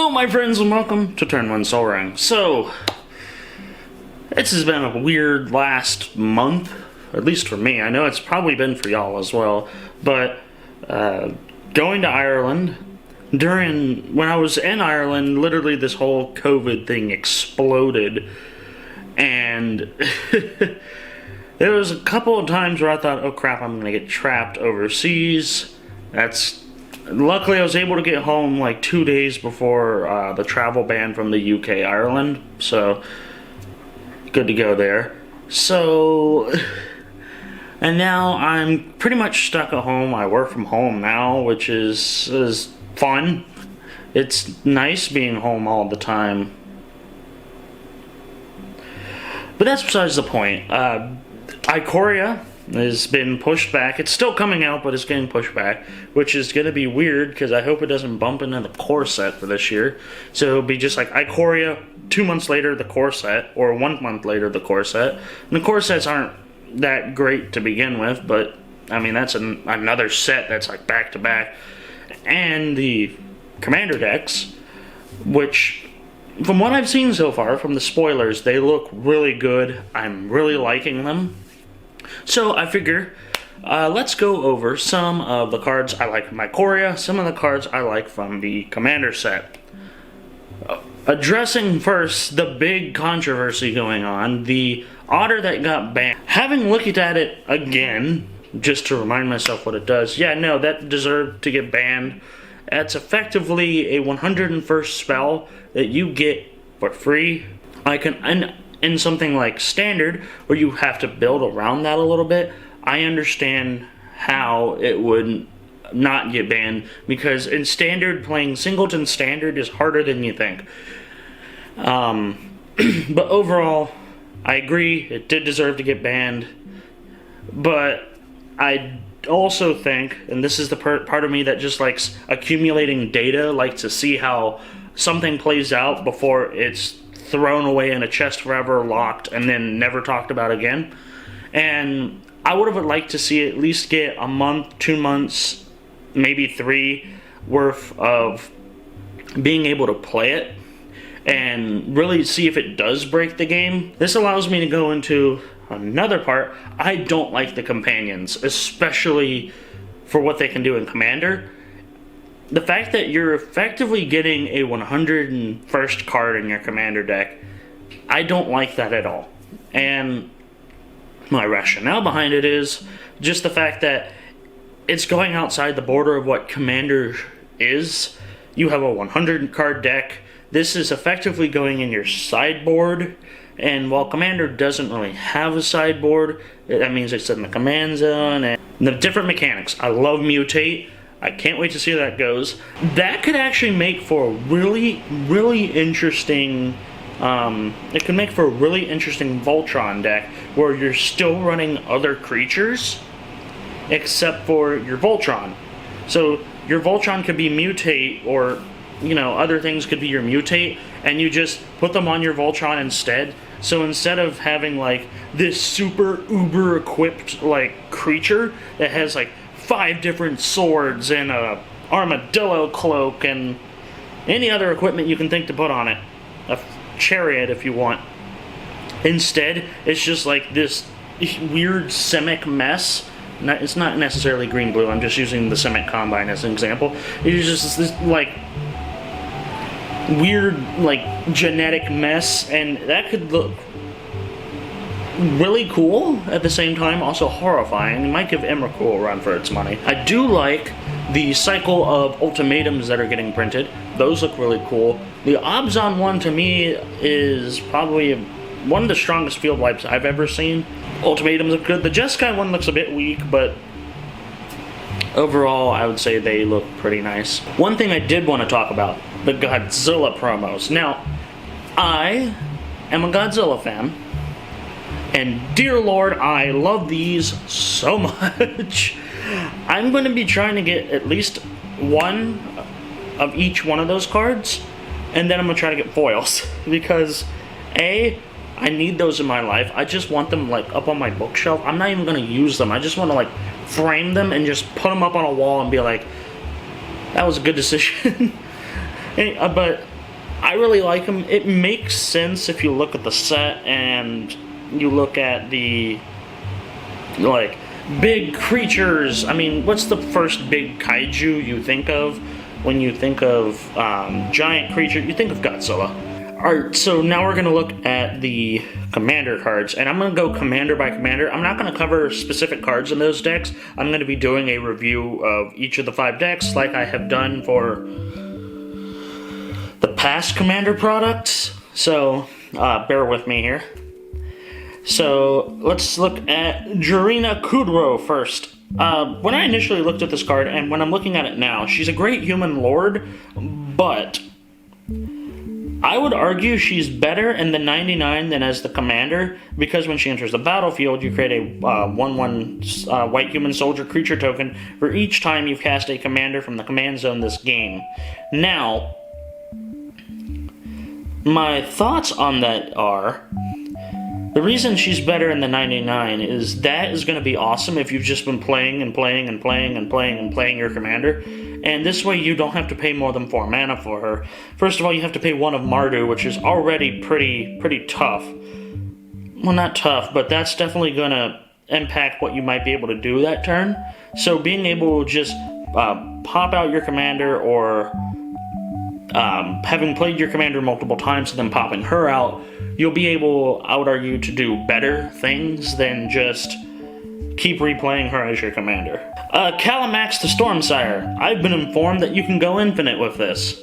Hello my friends and welcome to Turn 1 Sol Ring. So, this has been a weird last month, at least for me. I know it's probably been for y'all as well, but going to Ireland, when I was in Ireland, literally this whole COVID thing exploded, and there was a couple of times where I thought, oh crap, I'm gonna get trapped overseas. Luckily, I was able to get home like 2 days before the travel ban from the UK, Ireland, so good to go there. So, and now I'm pretty much stuck at home. I work from home now, which is fun. It's nice being home all the time. But that's besides the point. Ikoria has been pushed back. It's still coming out, but it's getting pushed back, which is going to be weird because I hope it doesn't bump into the core set for this year. So it'll be just like Ikoria, 2 months later the core set, or 1 month later the core set. And the core sets aren't that great to begin with, but I mean that's another set that's like back to back. And the Commander decks, which from what I've seen so far, from the spoilers, they look really good. I'm really liking them. So I figure, let's go over some of the cards I like from Ikoria, some of the cards I like from the Commander set. Addressing first the big controversy going on, the otter that got banned. Having looked at it again, just to remind myself what it does, yeah, no, that deserved to get banned. It's effectively a 101st spell that you get for free. In something like Standard, where you have to build around that a little bit, I understand how it would not get banned, because in Standard, playing Singleton Standard is harder than you think. But overall, I agree, it did deserve to get banned, but I also think, and this is the part of me that just likes accumulating data, likes to see how something plays out before it's thrown away in a chest forever, locked, and then never talked about again. And I would have liked to see at least get a month, 2 months, maybe 3 worth of being able to play it and really see if it does break the game. This allows me to go into another part. I don't like the companions, especially for what they can do in Commander. The fact that you're effectively getting a 101st card in your Commander deck, I don't like that at all. And my rationale behind it is just the fact that it's going outside the border of what Commander is. You have a 100 card deck. This is effectively going in your sideboard. And while Commander doesn't really have a sideboard, that means it's in the command zone. And the different mechanics. I love Mutate. I can't wait to see how that goes. That could actually make for a really, really interesting, it could make for a really interesting Voltron deck where you're still running other creatures except for your Voltron. So your Voltron could be Mutate, or, you know, other things could be your Mutate, and you just put them on your Voltron instead. So instead of having like this super uber equipped like creature that has like 5 different swords and a armadillo cloak and any other equipment you can think to put on it, a chariot if you want. Instead, it's just like this weird Simic mess. It's not necessarily green-blue, I'm just using the Simic Combine as an example. It's just this like weird like genetic mess, and that could look really cool at the same time, also horrifying. It might give Emrakul a run for its money. I do like the cycle of ultimatums that are getting printed. Those look really cool. The Obzon one to me is probably one of the strongest field wipes I've ever seen. Ultimatums look good. The Jeskai one looks a bit weak, but overall I would say they look pretty nice. One thing I did want to talk about, the Godzilla promos. Now, I am a Godzilla fan, and dear Lord, I love these so much. I'm going to be trying to get at least one of each one of those cards, and then I'm going to try to get foils. Because, A, I need those in my life. I just want them like up on my bookshelf. I'm not even going to use them. I just want to like frame them and just put them up on a wall and be like, that was a good decision. But I really like him. It makes sense if you look at the set and you look at the, like, big creatures. I mean, what's the first big kaiju you think of when you think of giant creature? You think of Godzilla. Alright, so now we're going to look at the commander cards, and I'm going to go commander by commander. I'm not going to cover specific cards in those decks. I'm going to be doing a review of each of the 5 decks like I have done for the past commander products. So, bear with me here. So, let's look at Jurina Kudro first. When I initially looked at this card, and when I'm looking at it now, she's a great human lord, but I would argue she's better in the 99 than as the commander, because when she enters the battlefield, you create a 1/1 white human soldier creature token for each time you've cast a commander from the command zone this game. Now, my thoughts on that are, the reason she's better in the 99 is that is going to be awesome if you've just been playing and playing and playing and playing and playing your commander. And this way you don't have to pay more than 4 mana for her. First of all, you have to pay 1 of Mardu, which is already pretty tough. Well, not tough, but that's definitely going to impact what you might be able to do that turn. So being able to just pop out your commander, or having played your commander multiple times and then popping her out, you'll be able, I would argue, to do better things than just keep replaying her as your commander. Calamax the Stormsire. I've been informed that you can go infinite with this.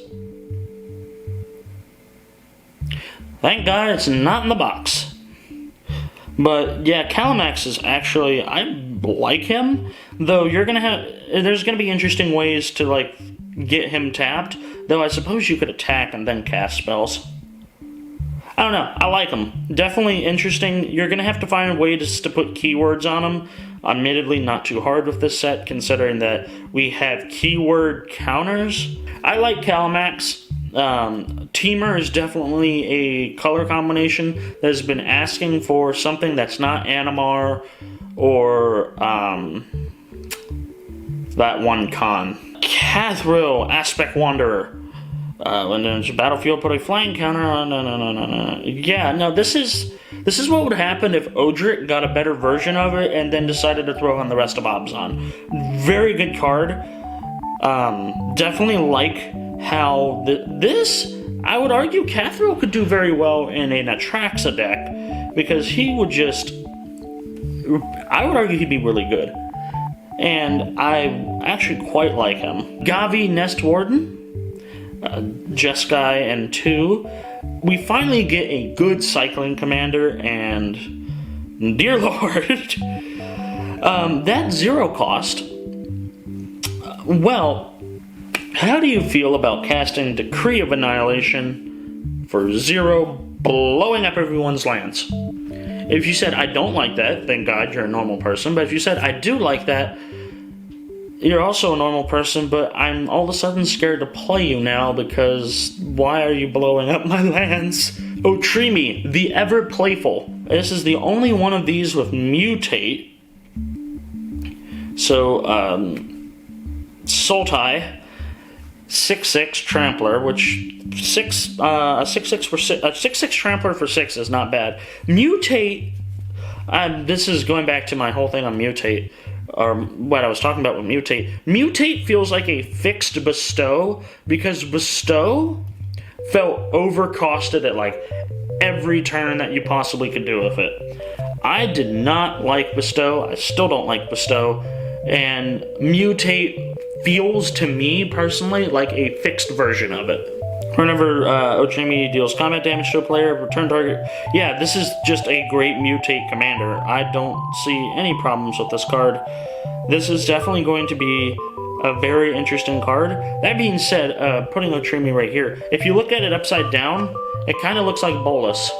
Thank God it's not in the box. But yeah, Calamax is actually, I like him, though there's gonna be interesting ways to like get him tapped, though I suppose you could attack and then cast spells. I don't know, I like him. Definitely interesting. You're going to have to find ways to put keywords on him. Admittedly, not too hard with this set, considering that we have keyword counters. I like Calamax. Teamer is definitely a color combination that has been asking for something that's not Animar or that one con. Cathril, Aspect Wanderer. When there's a battlefield, put a flying counter on. No. Yeah, no, this is what would happen if Odric got a better version of it and then decided to throw on the rest of Abzan. Very good card. Definitely like how this, I would argue Cathril could do very well in an Atraxa deck, because he would just, I would argue he'd be really good. And I actually quite like him. Gavi Nest Warden. Jeskai and 2. We finally get a good cycling commander, and dear lord, that 0 cost. Well, how do you feel about casting Decree of Annihilation for 0, blowing up everyone's lands? If you said I don't like that, thank God you're a normal person, but if you said I do like that, you're also a normal person, but I'm all of a sudden scared to play you now, because why are you blowing up my lands? Otrimi, the Ever Playful. This is the only one of these with Mutate. So, Sultai, 6/6 Trampler, which 6/6 Trampler for 6 is not bad. Mutate, this is going back to my whole thing on Mutate, or what I was talking about with Mutate. Mutate feels like a fixed Bestow, because Bestow felt overcosted at like every turn that you possibly could do with it. I did not like Bestow. I still don't like Bestow. And Mutate feels to me personally like a fixed version of it. Whenever Otrimi deals combat damage to a player, return target. Yeah, this is just a great Mutate commander. I don't see any problems with this card. This is definitely going to be a very interesting card. That being said, putting Otrimi right here, if you look at it upside down, it kind of looks like Bolus.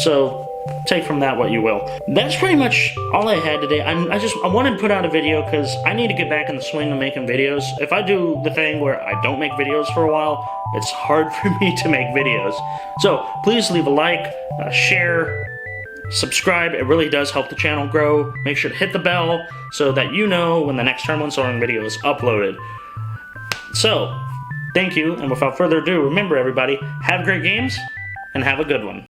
So, take from that what you will. That's pretty much all I had today. I wanted to put out a video because I need to get back in the swing of making videos. If I do the thing where I don't make videos for a while, it's hard for me to make videos. So please leave a like, share, subscribe. It really does help the channel grow. Make sure to hit the bell so that you know when the next Terminal Soaring video is uploaded. So, Thank you, and without further ado, remember everybody, have great games, and have a good one.